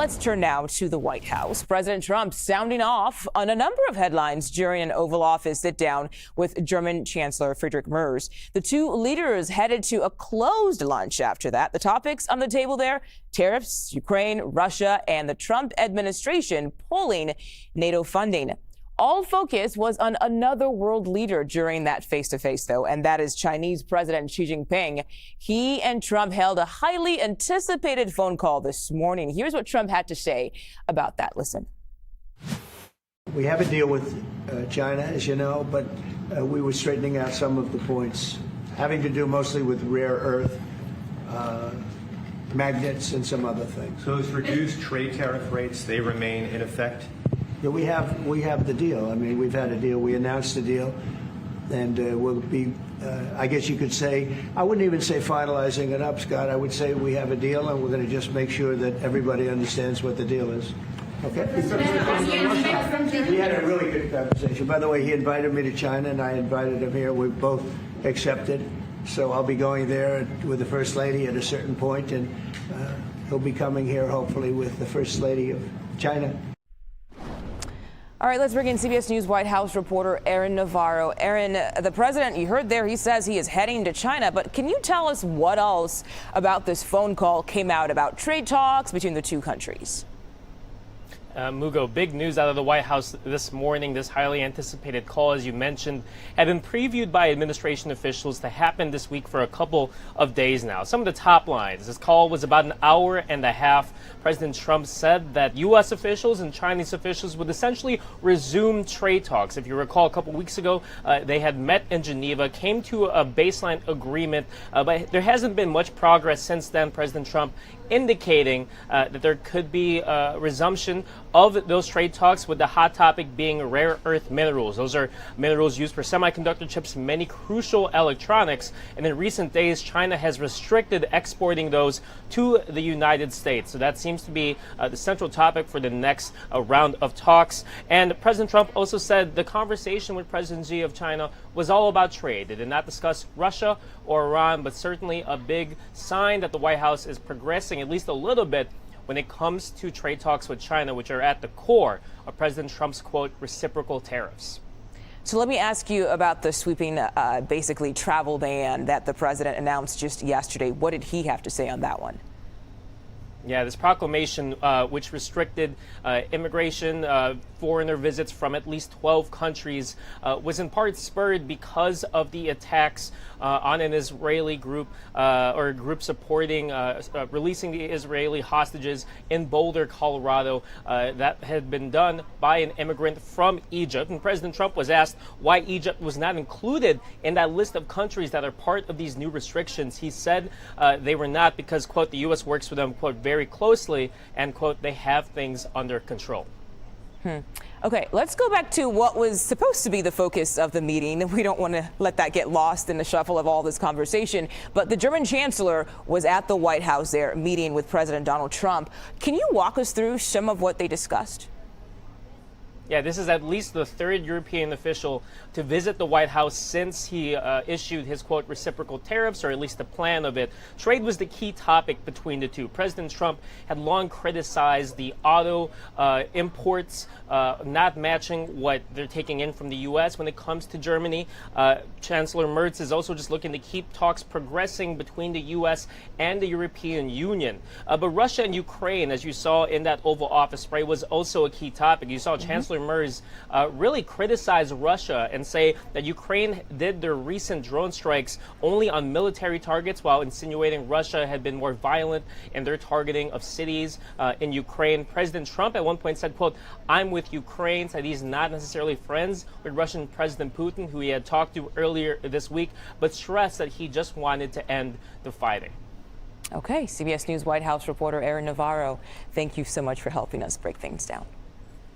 Let's turn now to the White House. President Trump sounding off on a number of headlines during an Oval Office sit-down with German Chancellor Friedrich Merz. The two leaders headed to a closed lunch after that. The topics on the table there: tariffs, Ukraine, Russia, and the Trump administration pulling NATO funding. All focus was on another world leader during that face-to-face, though, and that is Chinese President Xi Jinping. He and Trump held a highly anticipated phone call this morning. Here's what Trump had to say about that. Listen. We have a deal with China, as you know, but we were straightening out some of the points having to do mostly with rare earth, magnets, and some other things. So those reduced trade tariff rates, they remain in effect? Yeah, we have the deal. I mean, we've had a deal. We announced the deal, and we'll be, I guess you could say, I wouldn't even say finalizing it up, Scott. I would say we have a deal, and we're going to just make sure that everybody understands what the deal is. Okay? We had a really good conversation. By the way, he invited me to China, and I invited him here. We both accepted. So I'll be going there with the First Lady at a certain point, and he'll be coming here, hopefully, with the First Lady of China. All right, let's bring in CBS News White House reporter Aaron Navarro. Aaron, the president, you heard there, he says he is heading to China. But can you tell us what else about this phone call came out about trade talks between the two countries? Mugo, big news out of the White House this morning. This highly anticipated call, as you mentioned, had been previewed by administration officials to happen this week for a couple of days now. Some of the top lines: this call was about an hour and a half. President Trump said that U.S. officials and Chinese officials would essentially resume trade talks. If you recall, a couple weeks ago, they had met in Geneva, came to a baseline agreement, but there hasn't been much progress since then. President Trump indicating that there could be a resumption of those trade talks, with the hot topic being rare earth minerals. Those are minerals used for semiconductor chips, many crucial electronics. And in recent days, China has restricted exporting those to the United States. So that seems to be the central topic for the next round of talks. And President Trump also said the conversation with President Xi of China was all about trade. They did not discuss Russia or Iran, but certainly a big sign that the White House is progressing at least a little bit when it comes to trade talks with China, which are at the core of President Trump's, quote, reciprocal tariffs. So let me ask you about the sweeping, basically travel ban that the president announced just yesterday. What did he have to say on that one? Yeah, this proclamation, which restricted immigration, foreigner visits from at least 12 countries, was in part spurred because of the attacks on an Israeli group or a group supporting releasing the Israeli hostages in Boulder, Colorado. That had been done by an immigrant from Egypt. And President Trump was asked why Egypt was not included in that list of countries that are part of these new restrictions. He said they were not because, quote, the U.S. works with them, quote, very closely, and, quote, they have things under control. Okay, let's go back to what was supposed to be the focus of the meeting. We don't want to let that get lost in the shuffle of all this conversation. But the German chancellor was at the White House there meeting with President Donald Trump. Can you walk us through some of what they discussed? Yeah, this is at least the third European official to visit the White House since he issued his, quote, reciprocal tariffs, or at least the plan of it. Trade was the key topic between the two. President Trump had long criticized the auto imports not matching what they're taking in from the U.S. when it comes to Germany. Chancellor Merz is also just looking to keep talks progressing between the U.S. and the European Union. But Russia and Ukraine, as you saw in that Oval Office spray, was also a key topic. You saw Chancellor Merz really criticize Russia and say that Ukraine did their recent drone strikes only on military targets, while insinuating Russia had been more violent in their targeting of cities in Ukraine. President Trump at one point said, quote, "I'm with Ukraine," said he's not necessarily friends with Russian President Putin, who he had talked to earlier this week, but stressed that he just wanted to end the fighting. Okay, CBS News White House reporter Aaron Navarro, thank you so much for helping us break things down.